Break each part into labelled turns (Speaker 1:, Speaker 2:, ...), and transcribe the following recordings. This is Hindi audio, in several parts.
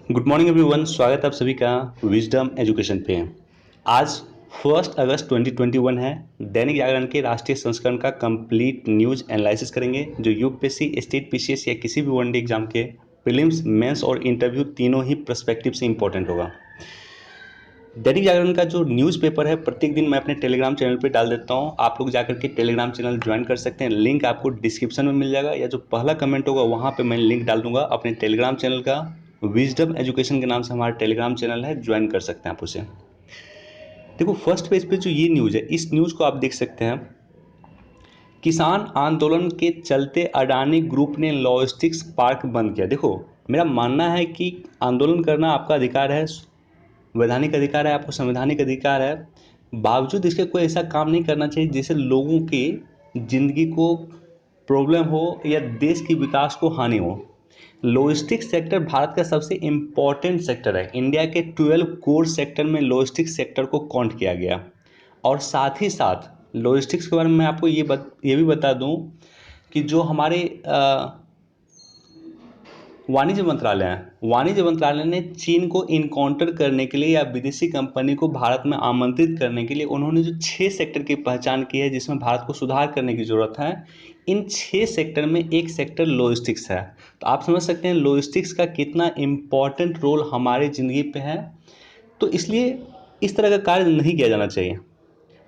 Speaker 1: Good morning everyone. स्वागत है आप सभी का विजडम एजुकेशन पे। आज 1 अगस्त 2021 है। दैनिक जागरण के राष्ट्रीय संस्करण का कंप्लीट न्यूज एनालिसिस करेंगे जो यूपीएससी, स्टेट पीसीएस या किसी भी वनडे एग्जाम के प्रीलिम्स, मेंस और इंटरव्यू तीनों ही पर्सपेक्टिव से इंपॉर्टेंट होगा। दैनिक जागरण का जो न्यूज़पेपर है प्रत्येक दिन मैं अपने टेलीग्राम चैनल पे डाल देता हूँ। आप लोग जाकर के टेलीग्राम चैनल ज्वाइन कर सकते हैं। लिंक आपको डिस्क्रिप्शन में मिल जाएगा या जो पहला कमेंट होगा वहाँ पे मैं लिंक डाल दूंगा अपने टेलीग्राम चैनल का। विजडम एजुकेशन के नाम से हमारा टेलीग्राम चैनल है, ज्वाइन कर सकते हैं आप उसे। देखो फर्स्ट पेज पे जो ये न्यूज़ है, इस न्यूज़ को आप देख सकते हैं। किसान आंदोलन के चलते अडानी ग्रुप ने लॉजिस्टिक्स पार्क बंद किया। देखो मेरा मानना है कि आंदोलन करना आपका अधिकार है, वैधानिक अधिकार है, आपको संवैधानिक अधिकार है। बावजूद इसके कोई ऐसा काम नहीं करना चाहिए जिससे लोगों की ज़िंदगी को प्रॉब्लम हो या देश की विकास को हानि हो। लॉजिस्टिक्स सेक्टर भारत का सबसे इम्पॉर्टेंट सेक्टर है। इंडिया के 12 कोर सेक्टर में लॉजिस्टिक्स सेक्टर को काउंट किया गया। और साथ ही साथ लॉजिस्टिक्स के बारे में मैं आपको ये भी बता दूं कि जो हमारे वाणिज्य मंत्रालय ने चीन को इनकाउंटर करने के लिए या विदेशी कंपनी को भारत में आमंत्रित करने के लिए उन्होंने जो 6 सेक्टर की पहचान की है जिसमें भारत को सुधार करने की ज़रूरत है। इन 6 सेक्टर में एक सेक्टर लॉजिस्टिक्स है। तो आप समझ सकते हैं लॉजिस्टिक्स का कितना इम्पॉर्टेंट रोल हमारी ज़िंदगी पे है। तो इसलिए इस तरह का कार्य नहीं किया जाना चाहिए।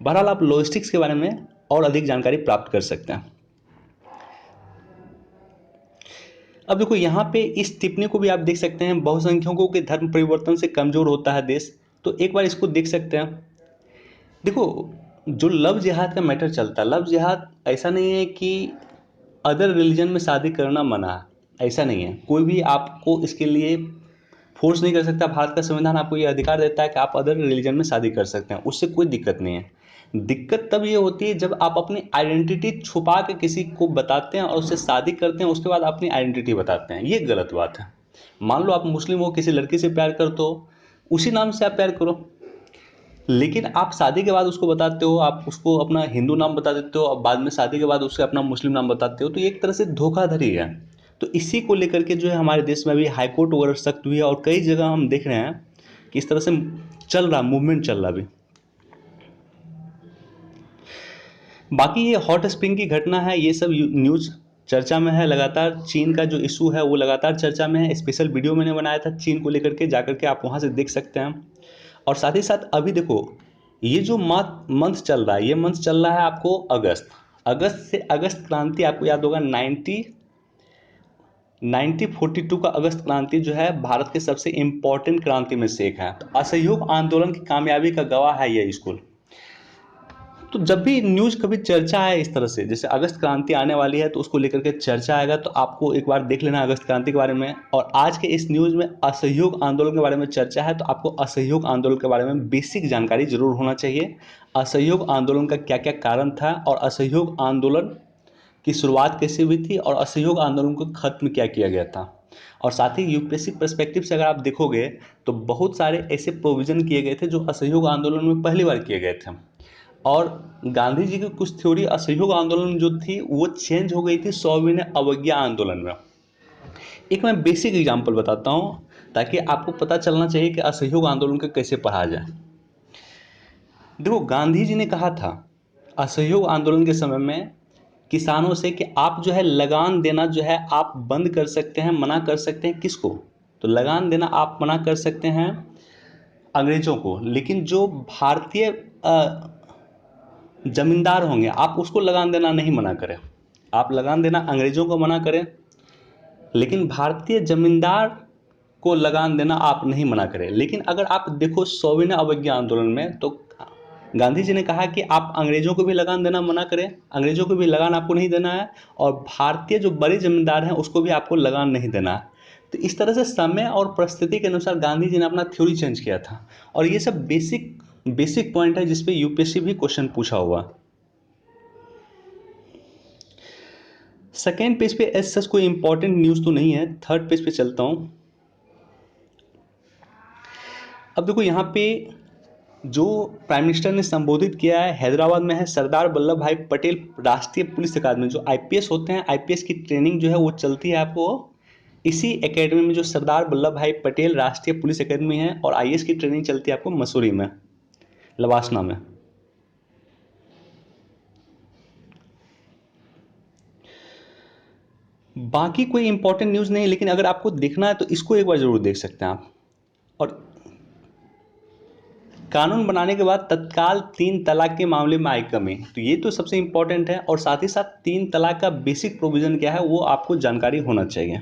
Speaker 1: बहरहाल आप लॉजिस्टिक्स के बारे में और अधिक जानकारी प्राप्त कर सकते हैं। अब देखो यहाँ पे इस टिप्पणी को भी आप देख सकते हैं, बहुसंख्यकों के धर्म परिवर्तन से कमजोर होता है देश। तो एक बार इसको देख सकते हैं। देखो जो लव जिहाद का मैटर चलता है, लव जिहाद ऐसा नहीं है कि अदर रिलीजन में शादी करना मना है, ऐसा नहीं है। कोई भी आपको इसके लिए फोर्स नहीं कर सकता। भारत का संविधान आपको ये अधिकार देता है कि आप अदर रिलीजन में शादी कर सकते हैं, उससे कोई दिक्कत नहीं है। दिक्कत तब ये होती है जब आप अपनी आइडेंटिटी छुपा के किसी को बताते हैं और उससे शादी करते हैं, उसके बाद अपनी आइडेंटिटी बताते हैं। ये गलत बात है। मान लो आप मुस्लिम हो, किसी लड़की से प्यार करते हो, उसी नाम से आप प्यार करो, लेकिन आप शादी के बाद उसको बताते हो, आप उसको अपना हिंदू नाम बता देते हो और बाद में शादी के बाद उसे अपना मुस्लिम नाम बताते हो, तो ये एक तरह से धोखाधड़ी है। तो इसी को लेकर के जो है हमारे देश में अभी हाईकोर्ट वगैरह सख्त हुई है और कई जगह हम देख रहे हैं कि इस तरह से चल रहा, मूवमेंट चल रहा अभी। बाकी ये हॉट स्प्रिंग की घटना है, ये सब न्यूज़ चर्चा में है लगातार। चीन का जो इशू है वो लगातार चर्चा में है। स्पेशल वीडियो मैंने बनाया था चीन को लेकर के, जाकर के आप वहाँ से देख सकते हैं। और साथ ही साथ अभी देखो ये जो मंथ चल रहा है, ये मंथ चल रहा है आपको अगस्त। अगस्त से अगस्त क्रांति आपको याद होगा, 1942 का अगस्त क्रांति जो है भारत के सबसे इम्पोर्टेंट क्रांति में से एक है। तो असहयोग आंदोलन की कामयाबी का गवाह है ये स्कूल। तो जब भी न्यूज़ कभी चर्चा है इस तरह से, जैसे अगस्त क्रांति आने वाली है तो उसको लेकर के चर्चा आएगा, तो आपको एक बार देख लेना अगस्त क्रांति के बारे में। और आज के इस न्यूज़ में असहयोग आंदोलन के बारे में चर्चा है, तो आपको असहयोग आंदोलन के बारे में बेसिक जानकारी जरूर होना चाहिए। असहयोग आंदोलन का क्या क्या कारण था और असहयोग आंदोलन की शुरुआत कैसे हुई थी और असहयोग आंदोलन को खत्म क्या किया गया था। और साथ ही यूपीएससी पर्सपेक्टिव से अगर आप देखोगे तो बहुत सारे ऐसे प्रोविजन किए गए थे जो असहयोग आंदोलन में पहली बार किए गए थे। और गांधी जी की कुछ थ्योरी असहयोग आंदोलन जो थी वो चेंज हो गई थी सविनय अवज्ञा आंदोलन में। एक मैं बेसिक एग्जांपल बताता हूँ ताकि आपको पता चलना चाहिए कि असहयोग आंदोलन को कैसे पढ़ा जाए। देखो गांधी जी ने कहा था असहयोग आंदोलन के समय में किसानों से कि आप जो है लगान देना जो है आप बंद कर सकते हैं, मना कर सकते हैं। किसको? तो लगान देना आप मना कर सकते हैं अंग्रेजों को, लेकिन जो भारतीय जमींदार होंगे आप उसको लगान देना नहीं मना करें। आप लगान देना अंग्रेजों को मना करें, लेकिन भारतीय जमींदार को लगान देना आप नहीं मना करें। लेकिन अगर आप देखो सविनय अवज्ञा आंदोलन में तो गांधी जी ने कहा कि आप अंग्रेजों को भी लगान देना मना करें, अंग्रेजों को भी लगान आपको नहीं देना है, और भारतीय जो बड़े जमींदार हैं उसको भी आपको लगान नहीं देना है। तो इस तरह से समय और परिस्थिति के अनुसार गांधी जी ने अपना थ्योरी चेंज किया था। और ये सब बेसिक पॉइंट है जिसपे यूपीएससी भी क्वेश्चन पूछा हुआ। सेकेंड पेज पे एज सच कोई इंपॉर्टेंट न्यूज़ तो नहीं है। थर्ड पेज पे चलता हूँ। अब देखो यहाँ पे जो प्राइम मिनिस्टर ने संबोधित किया है हैदराबाद में है सरदार वल्लभ भाई पटेल राष्ट्रीय पुलिस अकादमी। जो आईपीएस होते हैं, आईपीएस की ट्रेनिंग जो है वो चलती है आपको इसी एकेडमी में जो सरदार वल्लभ भाई पटेल राष्ट्रीय पुलिस एकेडमी है और आईएएस की ट्रेनिंग चलती है आपको मसूरी में, लवासना में। बाकी कोई इंपॉर्टेंट न्यूज़ नहीं, लेकिन अगर आपको देखना है तो इसको एक बार जरूर देख सकते हैं आप। और कानून बनाने के बाद तत्काल 3 तलाक के मामले में आई कमी, तो ये तो सबसे इंपॉर्टेंट है। और साथ ही साथ 3 तलाक का बेसिक प्रोविजन क्या है वो आपको जानकारी होना चाहिए।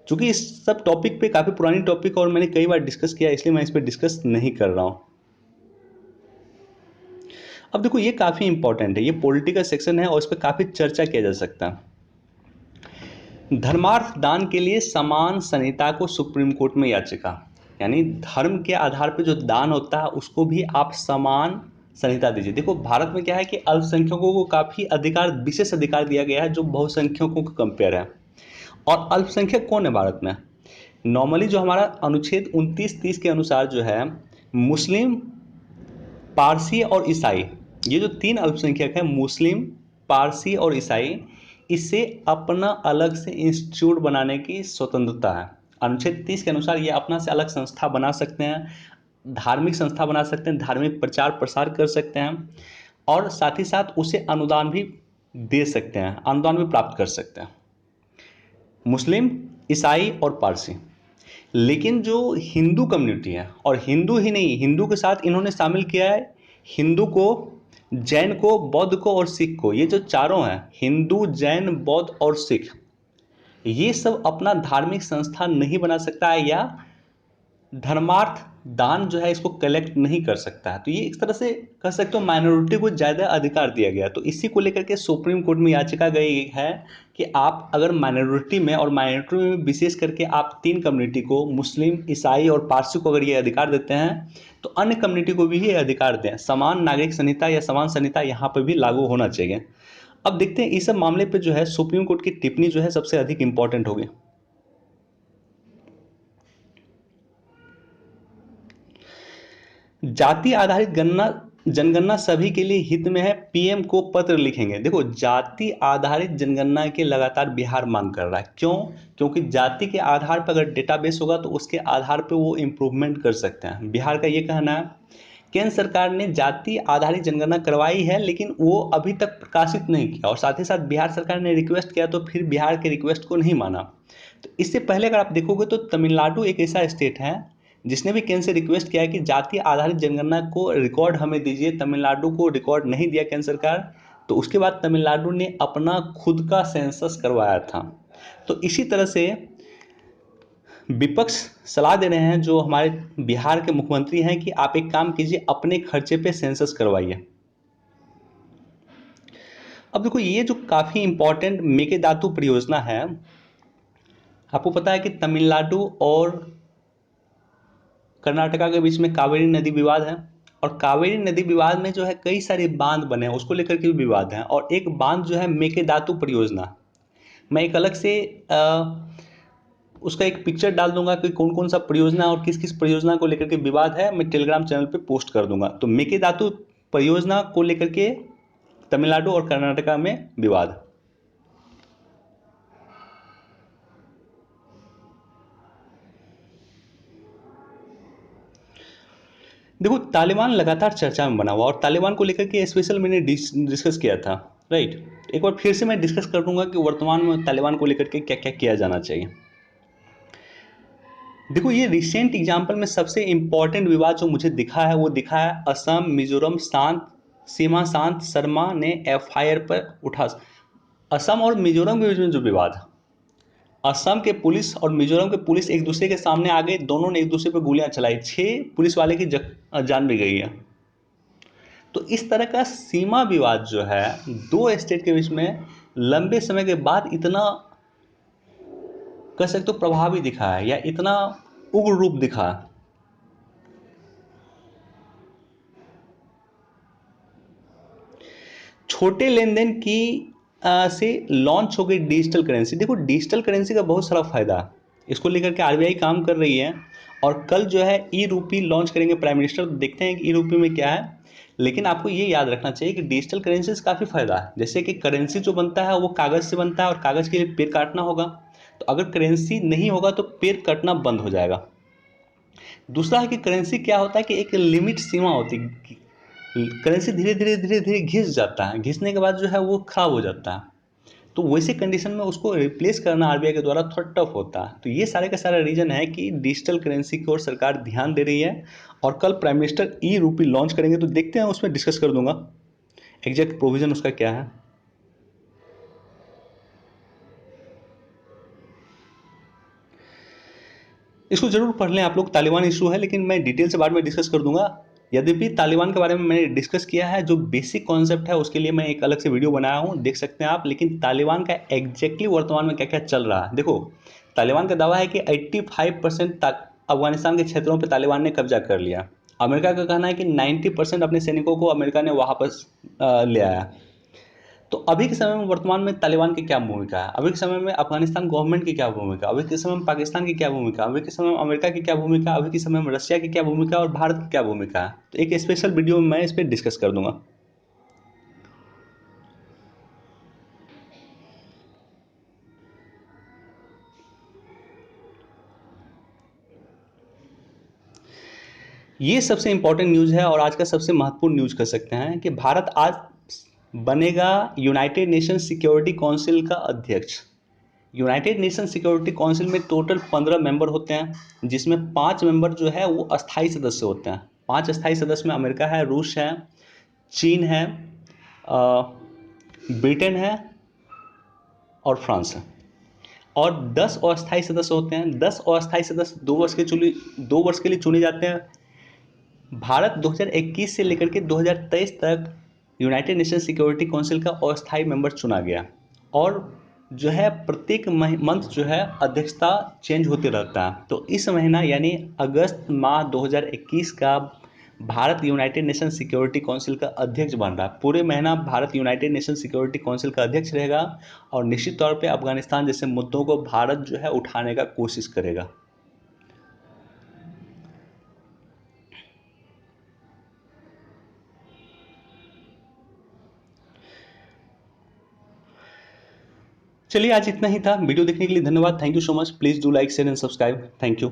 Speaker 1: क्योंकि इस सब टॉपिक पे काफ़ी पुरानी टॉपिक और मैंने कई बार डिस्कस किया, इसलिए मैं इस पर डिस्कस नहीं कर रहा हूँ। अब देखो ये काफ़ी इंपॉर्टेंट है, ये पॉलिटिकल सेक्शन है और इस पर काफ़ी चर्चा किया जा सकता है। धर्मार्थ दान के लिए समान संहिता को सुप्रीम कोर्ट में याचिका, यानी धर्म के आधार पर जो दान होता है उसको भी आप समान संहिता दीजिए। देखो भारत में क्या है कि अल्पसंख्यकों को काफ़ी अधिकार, विशेष अधिकार दिया गया है जो बहुसंख्यकों को कंपेयर है। और अल्पसंख्यक कौन है भारत में? नॉर्मली जो हमारा अनुच्छेद 29-30 के अनुसार जो है मुस्लिम, पारसी और ईसाई, ये जो 3 अल्पसंख्यक हैं मुस्लिम, पारसी और ईसाई, इससे अपना अलग से इंस्टीट्यूट बनाने की स्वतंत्रता है। अनुच्छेद 30 के अनुसार ये अपना से अलग संस्था बना सकते हैं, धार्मिक संस्था बना सकते हैं, धार्मिक प्रचार प्रसार कर सकते हैं और साथ ही साथ उसे अनुदान भी दे सकते हैं, अनुदान भी प्राप्त कर सकते हैं, मुस्लिम, ईसाई और पारसी। लेकिन जो हिंदू कम्युनिटी है, और हिंदू ही नहीं, हिंदू के साथ इन्होंने शामिल किया है हिंदू को, जैन को, बौद्ध को और सिख को। ये जो चारों हैं, हिंदू, जैन, बौद्ध और सिख, ये सब अपना धार्मिक संस्था नहीं बना सकता है या धर्मार्थ दान जो है इसको कलेक्ट नहीं कर सकता है। तो ये एक तरह से कह सकते हो माइनॉरिटी को ज़्यादा अधिकार दिया गया। तो इसी को लेकर के सुप्रीम कोर्ट में याचिका गई है कि आप अगर माइनॉरिटी में, और माइनॉरिटी में विशेष करके आप 3 कम्युनिटी को, मुस्लिम, ईसाई और पारसी को अगर ये अधिकार देते हैं तो अन्य कम्युनिटी को भी ये अधिकार दें। समान नागरिक संहिता या समान संहिता यहाँ पर भी लागू होना चाहिए। अब देखते हैं इस सब मामले पर जो है सुप्रीम कोर्ट की टिप्पणी जो है सबसे अधिक इंपॉर्टेंट होगी। जाति आधारित जनगणना सभी के लिए हित में है, पीएम को पत्र लिखेंगे। देखो जाति आधारित जनगणना के लगातार बिहार मांग कर रहा है। क्यों? क्योंकि जाति के आधार पर अगर डेटाबेस होगा तो उसके आधार पर वो इम्प्रूवमेंट कर सकते हैं। बिहार का ये कहना है। केंद्र सरकार ने जाति आधारित जनगणना करवाई है लेकिन वो अभी तक प्रकाशित नहीं किया, और साथ ही साथ बिहार सरकार ने रिक्वेस्ट किया तो फिर बिहार के रिक्वेस्ट को नहीं माना। तो इससे पहले अगर आप देखोगे तो तमिलनाडु एक ऐसा स्टेट है जिसने भी केंद्र से रिक्वेस्ट किया है कि जाति आधारित जनगणना को रिकॉर्ड हमें दीजिए। तमिलनाडु को रिकॉर्ड नहीं दिया केंद्र सरकार, तो उसके बाद तमिलनाडु ने अपना खुद का सेंसस करवाया था। तो इसी तरह से विपक्ष सलाह दे रहे हैं जो हमारे बिहार के मुख्यमंत्री हैं कि आप एक काम कीजिए, अपने खर्चे पे सेंसस करवाइए। अब देखो ये जो काफ़ी इंपॉर्टेंट मेकेदातु परियोजना है, आपको पता है कि तमिलनाडु और कर्नाटका के बीच में कावेरी नदी विवाद है, और कावेरी नदी विवाद में जो है कई सारे बांध बने हैं, उसको लेकर के भी विवाद है। और एक बांध जो है मेकेदातु परियोजना, मैं एक अलग से उसका एक पिक्चर डाल दूंगा कि कौन कौन सा परियोजना और किस किस परियोजना को लेकर के विवाद है, मैं टेलीग्राम चैनल पे पोस्ट कर दूंगा। तो मेकेदातु परियोजना को लेकर के तमिलनाडु और कर्नाटका में विवाद। देखो तालिबान लगातार चर्चा में बना हुआ, और तालिबान को लेकर के स्पेशल मैंने डिस्कस किया था, राइट। एक बार फिर से मैं डिस्कस कर दूंगा कि वर्तमान में तालिबान को लेकर के क्या क्या किया जाना चाहिए। देखो ये रिसेंट एग्जाम्पल में सबसे इंपॉर्टेंट विवाद जो मुझे दिखा है वो दिखा है असम मिजोरम सीमा शांत शर्मा ने एफआईआर पर उठा। असम और मिजोरम के बीच में जो विवाद है, असम के पुलिस और मिजोरम के पुलिस एक दूसरे के सामने आ गए, दोनों ने एक दूसरे पर गोलियां चलाई, 6 पुलिस वाले की जान भी गई है। तो इस तरह का सीमा विवाद जो है 2 स्टेट के बीच में लंबे समय के बाद इतना कह सकते हो प्रभावी दिखा है या इतना उग्र रूप दिखा। छोटे लेन देन की से लॉन्च हो गई डिजिटल करेंसी। देखो डिजिटल करेंसी का बहुत सारा फायदा है, इसको लेकर के आरबीआई काम कर रही है, और कल जो है ई रूपी लॉन्च करेंगे प्राइम मिनिस्टर। देखते हैं कि ई रूपी में क्या है। लेकिन आपको ये याद रखना चाहिए कि डिजिटल करेंसी से काफ़ी फायदा है। जैसे कि करेंसी जो बनता है वो कागज़ से बनता है, और कागज़ के लिए पेड़ काटना होगा, तो अगर करेंसी नहीं होगा तो पेड़ कटना बंद हो जाएगा। दूसरा है कि करेंसी क्या होता है कि एक लिमिट सीमा होती है, करेंसी धीरे धीरे धीरे धीरे घिस जाता है, घिसने के बाद जो है वो खराब हो जाता है। तो वैसे कंडीशन में उसको रिप्लेस करना आरबीआई के द्वारा थोड़ा टफ होता है। तो ये सारे का सारा रीजन है कि डिजिटल करेंसी की ओर सरकार ध्यान दे रही है, और कल प्राइम मिनिस्टर ई रूपी लॉन्च करेंगे, तो देखते हैं, उसमें डिस्कस कर दूंगा एग्जैक्ट प्रोविजन उसका क्या है। इसको जरूर पढ़ लें आप लोग, तालिबान इशू है, लेकिन मैं डिटेल से बाद में डिस्कस कर दूंगा। यद्यपि तालिबान के बारे में मैंने डिस्कस किया है, जो बेसिक कॉन्सेप्ट है उसके लिए मैं एक अलग से वीडियो बनाया हूँ, देख सकते हैं आप। लेकिन तालिबान का एग्जैक्टली वर्तमान में क्या क्या चल रहा है देखो। तालिबान का दावा है कि 85% अफगानिस्तान के क्षेत्रों पर तालिबान ने कब्जा कर लिया। अमेरिका का कहना है कि 90% अपने सैनिकों को अमेरिका ने वापस ले आया। तो अभी के समय में वर्तमान में तालिबान की क्या भूमिका है, अभी के समय में अफगानिस्तान गवर्नमेंट की क्या भूमिका, अभी के समय में पाकिस्तान की क्या भूमिका, अभी के समय में अमेरिका की क्या भूमिका, अभी के समय में रशिया की क्या भूमिका और भारत की क्या भूमिका है, तो एक स्पेशल वीडियो में मैं इस पर डिस्कस कर दूंगा। ये सबसे इंपॉर्टेंट न्यूज़ है और आज का सबसे महत्वपूर्ण न्यूज़ कह सकते हैं कि भारत आज बनेगा यूनाइटेड नेशन सिक्योरिटी काउंसिल का अध्यक्ष। यूनाइटेड नेशन सिक्योरिटी काउंसिल में टोटल 15 मेंबर होते हैं, जिसमें 5 मेंबर जो है वो अस्थाई सदस्य होते हैं। 5 अस्थाई सदस्य में अमेरिका है, रूस है, चीन है, ब्रिटेन है और फ्रांस है। और 10 अस्थाई सदस्य होते हैं। 10 अस्थाई सदस्य 2 वर्ष के लिए चुने जाते हैं। भारत 2021 से लेकर के 2023 तक यूनाइटेड नेशन सिक्योरिटी काउंसिल का अस्थाई मेंबर चुना गया, और जो है प्रत्येक मंथ जो है अध्यक्षता चेंज होते रहता है। तो इस महीना यानी अगस्त माह 2021 का Bharat United nation security council का अध्यक्ष बन रहा है। पूरे महीना Bharat United nation security council का अध्यक्ष रहेगा, और निश्चित तौर पे अफगानिस्तान जैसे मुद्दों को भारत जो है उठाने का कोशिश करेगा। चलिए, आज इतना ही था। वीडियो देखने के लिए धन्यवाद। Thank you so much. Please do like share and subscribe. Thank you.